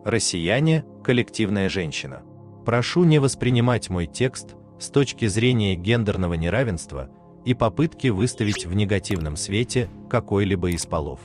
Россияне – коллективная женщина. Прошу не воспринимать мой текст с точки зрения гендерного неравенства и попытки выставить в негативном свете какой-либо из полов.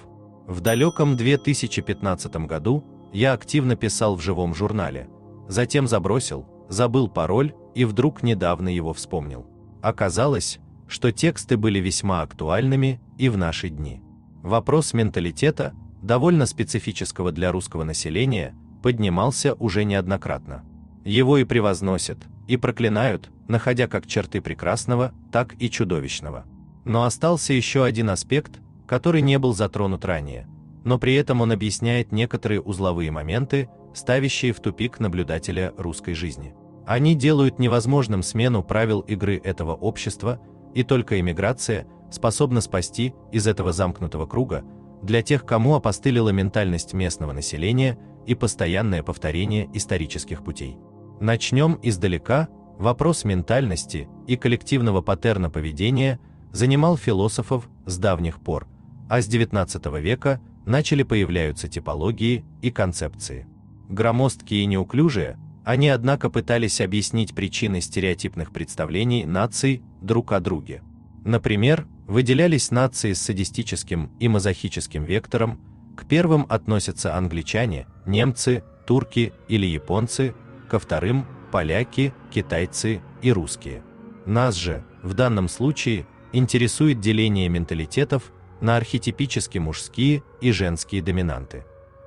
В далеком 2015 году я активно писал в живом журнале, затем забыл пароль и вдруг недавно его вспомнил. Оказалось, что тексты были весьма актуальными и в наши дни. Вопрос менталитета, довольно специфического для русского населения, поднимался уже неоднократно. Его и превозносят, и проклинают, находя как черты прекрасного, так и чудовищного. Но остался еще один аспект, который не был затронут ранее, но при этом он объясняет некоторые узловые моменты, ставящие в тупик наблюдателя русской жизни. Они делают невозможным смену правил игры этого общества, и только эмиграция способна спасти из этого замкнутого круга для тех, кому опостылила ментальность местного населения и постоянное повторение исторических путей. Начнем издалека. Вопрос ментальности и коллективного паттерна поведения занимал философов с давних пор, а с XIX века начали появляться типологии и концепции. Громоздкие и неуклюжие, они, однако, пытались объяснить причины стереотипных представлений наций друг о друге. Например, выделялись нации с садистическим и мазохическим вектором, к первым относятся англичане, немцы, турки или японцы, ко вторым – поляки, китайцы и русские. Нас же, в данном случае, интересует деление менталитетов на архетипически мужские и женские доминанты.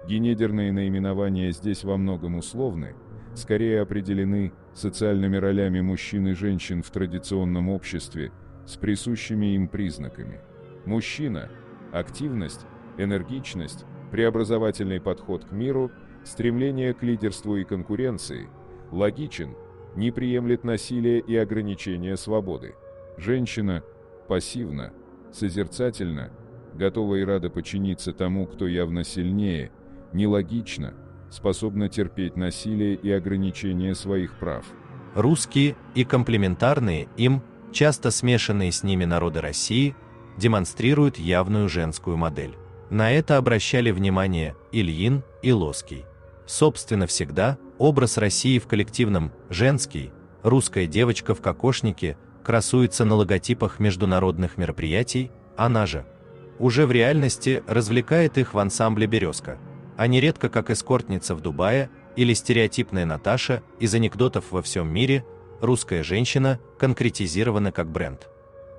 Генедерные наименования здесь во многом условны, скорее определены социальными ролями мужчин и женщин в традиционном обществе с присущими им признаками. Мужчина – активность, энергичность, преобразовательный подход к миру, стремление к лидерству и конкуренции, логичен, не приемлет насилия и ограничения свободы. Женщина – пассивна, созерцательна, готова и рада подчиниться тому, кто явно сильнее, нелогична, способна терпеть насилие и ограничения своих прав. Русские и комплементарные им, часто смешанные с ними народы России, демонстрируют явную женскую модель. На это обращали внимание Ильин и Лоский. Собственно, всегда образ России в коллективном «женский», русская девочка в кокошнике красуется на логотипах международных мероприятий, она же уже в реальности развлекает их в ансамбле «Березка», а нередко как эскортница в Дубае или стереотипная Наташа из анекдотов во всем мире, русская женщина конкретизирована как бренд.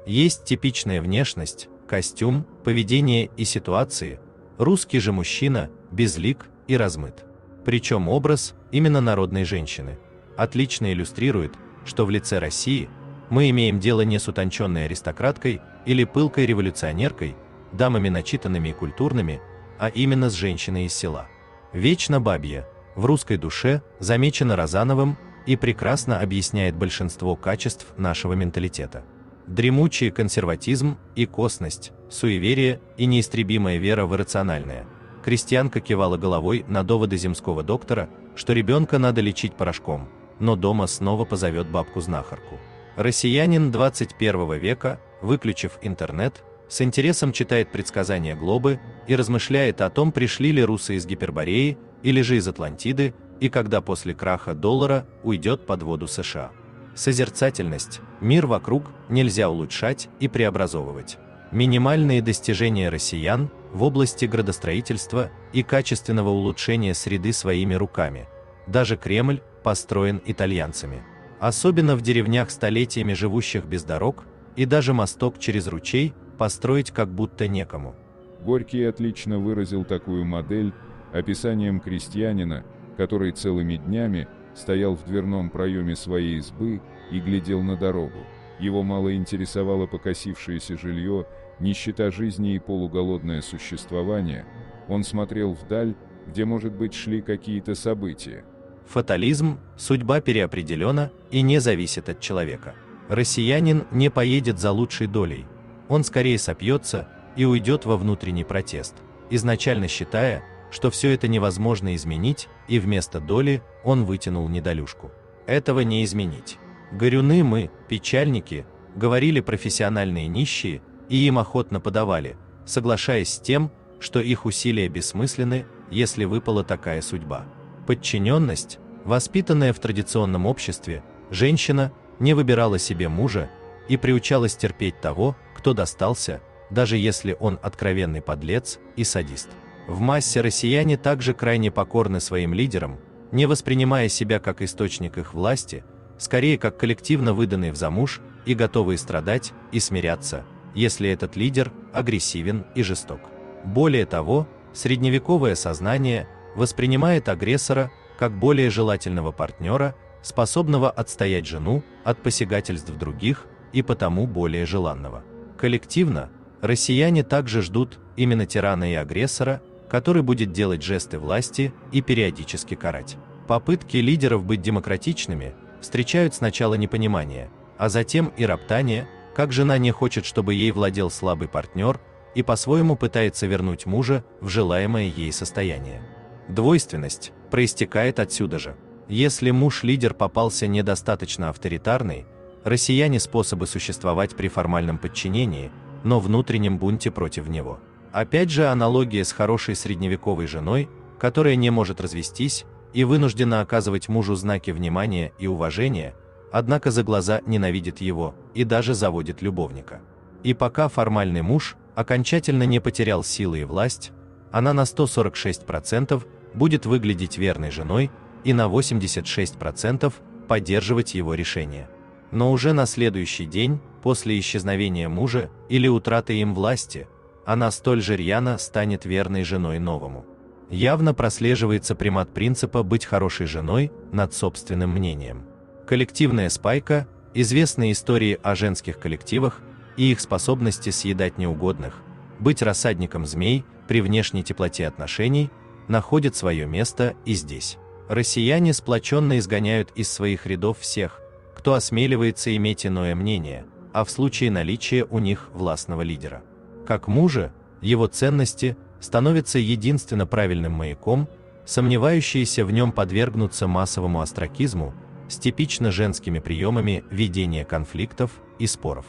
Есть типичная внешность, костюм, поведение и ситуации, русский же мужчина безлик и размыт. Причем образ именно народной женщины отлично иллюстрирует, что в лице России мы имеем дело не с утонченной аристократкой или пылкой революционеркой, дамами начитанными и культурными, а именно с женщиной из села. Вечно бабья, в русской душе замечена Розановым и прекрасно объясняет большинство качеств нашего менталитета. Дремучий консерватизм и косность, суеверие и неистребимая вера в иррациональное. Крестьянка кивала головой на доводы земского доктора, что ребенка надо лечить порошком, но дома снова позовет бабку-знахарку. Россиянин 21 века, выключив интернет, с интересом читает предсказания Глобы и размышляет о том, пришли ли русы из Гипербореи или же из Атлантиды, и когда после краха доллара уйдет под воду США. Созерцательность, мир вокруг нельзя улучшать и преобразовывать. Минимальные достижения россиян в области градостроительства и качественного улучшения среды своими руками. Даже Кремль построен итальянцами. Особенно в деревнях, столетиями живущих без дорог, и даже мосток через ручей построить как будто некому. Горький отлично выразил такую модель описанием крестьянина, который целыми днями стоял в дверном проеме своей избы и глядел на дорогу. Его мало интересовало покосившееся жилье, нищета жизни и полуголодное существование. Он смотрел вдаль, где, может быть, шли какие-то события. Фатализм, судьба переопределена и не зависит от человека. Россиянин не поедет за лучшей долей. Он скорее сопьется и уйдет во внутренний протест, изначально считая, что все это невозможно изменить, и вместо доли он вытянул недолюшку. Этого не изменить. Горюны мы, печальники, говорили профессиональные нищие, и им охотно подавали, соглашаясь с тем, что их усилия бессмысленны, если выпала такая судьба. Подчиненность, воспитанная в традиционном обществе, женщина не выбирала себе мужа и приучалась терпеть того, кто достался, даже если он откровенный подлец и садист. В массе россияне также крайне покорны своим лидерам, не воспринимая себя как источник их власти, скорее как коллективно выданный в замуж и готовые страдать и смиряться, если этот лидер агрессивен и жесток. Более того, средневековое сознание воспринимает агрессора как более желательного партнера, способного отстоять жену от посягательств других и потому более желанного. Коллективно, россияне также ждут именно тирана и агрессора, который будет делать жесты власти и периодически карать. Попытки лидеров быть демократичными встречают сначала непонимание, а затем и роптание, как жена не хочет, чтобы ей владел слабый партнер и по-своему пытается вернуть мужа в желаемое ей состояние. Двойственность проистекает отсюда же. Если муж-лидер попался недостаточно авторитарный, россияне способы существовать при формальном подчинении, но внутреннем бунте против него. Опять же аналогия с хорошей средневековой женой, которая не может развестись и вынуждена оказывать мужу знаки внимания и уважения, однако за глаза ненавидит его и даже заводит любовника. И пока формальный муж окончательно не потерял силы и власть, она на 146% будет выглядеть верной женой и на 86% поддерживать его решение. Но уже на следующий день, после исчезновения мужа или утраты им власти, она столь же рьяно станет верной женой новому. Явно прослеживается примат принципа быть хорошей женой над собственным мнением. Коллективная спайка, известные истории о женских коллективах и их способности съедать неугодных, быть рассадником змей при внешней теплоте отношений, находит свое место и здесь. Россияне сплоченно изгоняют из своих рядов всех, кто осмеливается иметь иное мнение, а в случае наличия у них властного лидера. Как мужа, его ценности становятся единственно правильным маяком, сомневающиеся в нем подвергнутся массовому остракизму с типично женскими приемами ведения конфликтов и споров.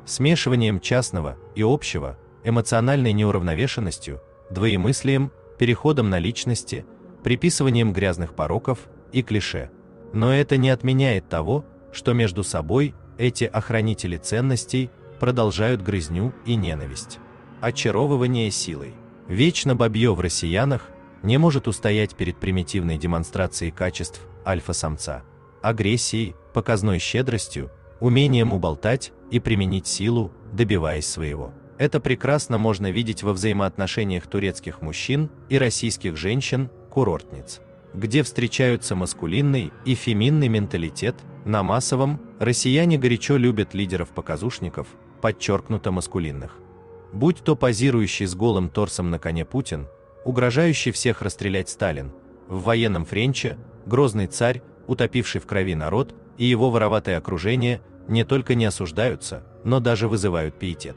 Смешиванием частного и общего, эмоциональной неуравновешенностью, двоемыслием, переходом на личности, приписыванием грязных пороков и клише. Но это не отменяет того, что между собой эти охранители ценностей продолжают грызню и ненависть. Очаровывание силой. Вечно бабье в россиянах не может устоять перед примитивной демонстрацией качеств альфа-самца, агрессией, показной щедростью, умением уболтать и применить силу, добиваясь своего. Это прекрасно можно видеть во взаимоотношениях турецких мужчин и российских женщин-курортниц, где встречаются маскулинный и феминный менталитет. На массовом россияне горячо любят лидеров-показушников, подчеркнуто маскулинных. Будь то позирующий с голым торсом на коне Путин, угрожающий всех расстрелять Сталин, в военном френче грозный царь, утопивший в крови народ, и его вороватое окружение не только не осуждаются, но даже вызывают пиетет.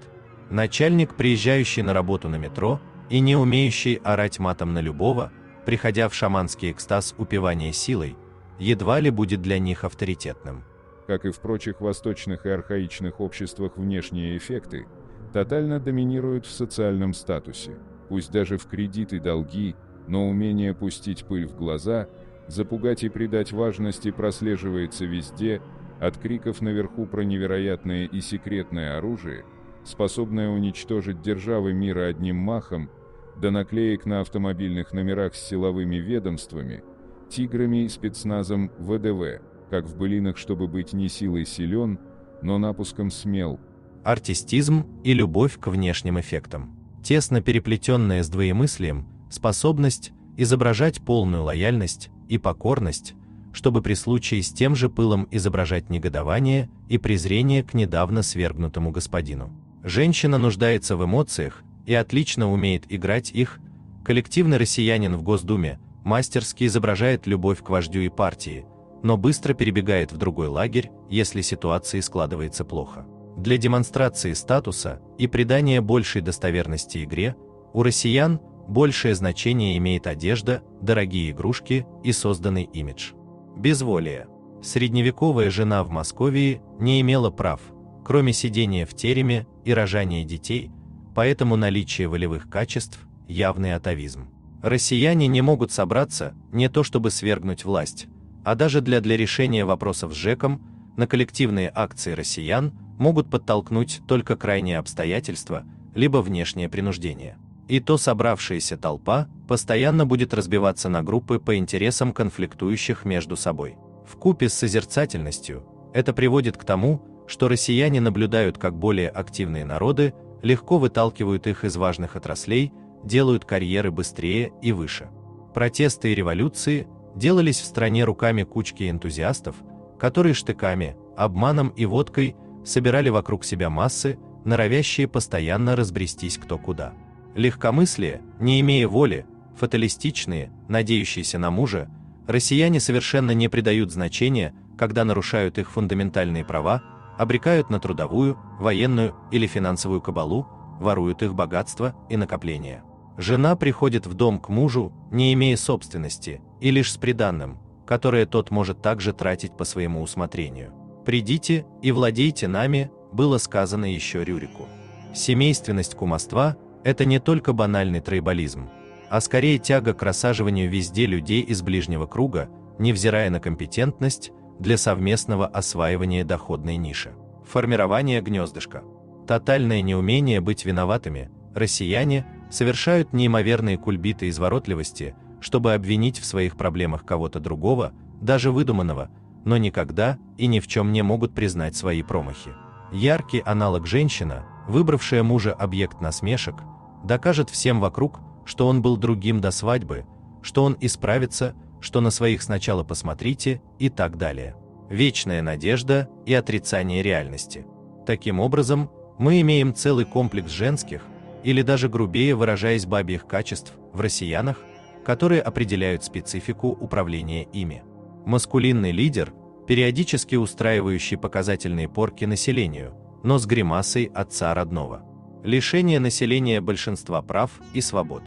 Начальник, приезжающий на работу на метро и не умеющий орать матом на любого, приходя в шаманский экстаз упивания силой, едва ли будет для них авторитетным. Как и в прочих восточных и архаичных обществах, внешние эффекты тотально доминируют в социальном статусе. Пусть даже в кредит и долги, но умение пустить пыль в глаза, запугать и придать важности прослеживается везде, от криков наверху про невероятное и секретное оружие, способное уничтожить державы мира одним махом, до наклеек на автомобильных номерах с силовыми ведомствами, тиграми и спецназом ВДВ, как в былинах, чтобы быть не силой силен, но напуском смел. Артистизм и любовь к внешним эффектам. Тесно переплетенная с двоемыслием, способность изображать полную лояльность и покорность, чтобы при случае с тем же пылом изображать негодование и презрение к недавно свергнутому господину. Женщина нуждается в эмоциях и отлично умеет играть их. Коллективный россиянин в Госдуме мастерски изображает любовь к вождю и партии, но быстро перебегает в другой лагерь, если ситуация складывается плохо. Для демонстрации статуса и придания большей достоверности игре у россиян большее значение имеет одежда, дорогие игрушки и созданный имидж. Безволие. Средневековая жена в Московии не имела прав, кроме сидения в тереме и рожания детей, поэтому наличие волевых качеств – явный атавизм. Россияне не могут собраться не то чтобы свергнуть власть, а даже для решения вопросов с ЖЭКом на коллективные акции россиян могут подтолкнуть только крайние обстоятельства, либо внешнее принуждение. И то собравшаяся толпа постоянно будет разбиваться на группы по интересам конфликтующих между собой. Вкупе с созерцательностью это приводит к тому, что россияне наблюдают, как более активные народы легко выталкивают их из важных отраслей, делают карьеры быстрее и выше. Протесты и революции делались в стране руками кучки энтузиастов, которые штыками, обманом и водкой собирали вокруг себя массы, норовящие постоянно разбрестись кто куда. Легкомыслие, не имея воли, фаталистичные, надеющиеся на мужа, россияне совершенно не придают значения, когда нарушают их фундаментальные права, обрекают на трудовую, военную или финансовую кабалу, воруют их богатство и накопления. Жена приходит в дом к мужу, не имея собственности, и лишь с приданным, которое тот может также тратить по своему усмотрению. «Придите и владейте нами», было сказано еще Рюрику. Семейственность кумовства – это не только банальный тройболизм, а скорее тяга к рассаживанию везде людей из ближнего круга, невзирая на компетентность, для совместного осваивания доходной ниши. Формирование гнездышка. Тотальное неумение быть виноватыми, россияне совершают неимоверные кульбиты изворотливости, чтобы обвинить в своих проблемах кого-то другого, даже выдуманного, но никогда и ни в чем не могут признать свои промахи. Яркий аналог женщина, выбравшая мужа объект насмешек, докажет всем вокруг, что он был другим до свадьбы, что он исправится, что на своих сначала посмотрите и так далее. Вечная надежда и отрицание реальности. Таким образом, мы имеем целый комплекс женских, или даже грубее выражаясь бабьих качеств, в россиянах, которые определяют специфику управления ими. Маскулинный лидер, периодически устраивающий показательные порки населению, но с гримасой отца родного. Лишение населения большинства прав и свобод.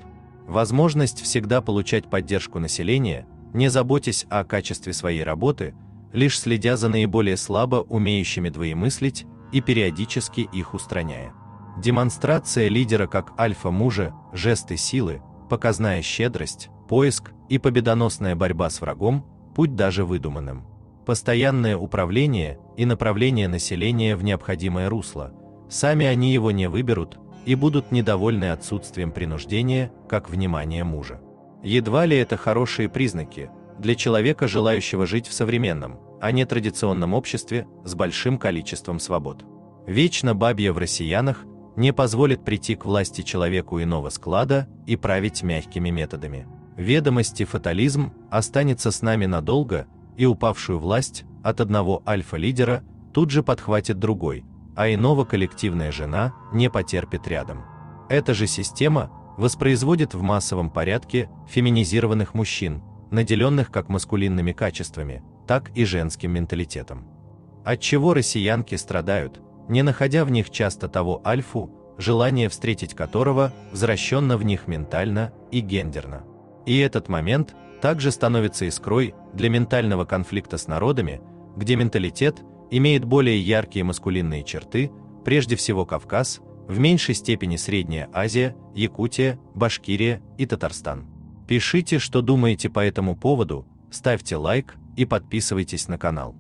Возможность всегда получать поддержку населения, не заботясь о качестве своей работы, лишь следя за наиболее слабо умеющими двоемыслить и периодически их устраняя. Демонстрация лидера как альфа-мужа, жесты силы, показная щедрость, поиск и победоносная борьба с врагом, путь даже выдуманным. Постоянное управление и направление населения в необходимое русло, сами они его не выберут и будут недовольны отсутствием принуждения, как внимание мужа. Едва ли это хорошие признаки для человека, желающего жить в современном, а не традиционном обществе с большим количеством свобод. Вечно бабье в россиянах не позволит прийти к власти человеку иного склада и править мягкими методами. Ведомости фатализм останется с нами надолго, и упавшую власть от одного альфа-лидера тут же подхватит другой, а иного коллективная жена не потерпит рядом. Эта же система воспроизводит в массовом порядке феминизированных мужчин, наделенных как маскулинными качествами, так и женским менталитетом. Отчего россиянки страдают, не находя в них часто того альфу, желание встретить которого возвращенно в них ментально и гендерно. И этот момент также становится искрой для ментального конфликта с народами, где менталитет имеет более яркие маскулинные черты, прежде всего Кавказ, в меньшей степени Средняя Азия, Якутия, Башкирия и Татарстан. Пишите, что думаете по этому поводу, ставьте лайк и подписывайтесь на канал.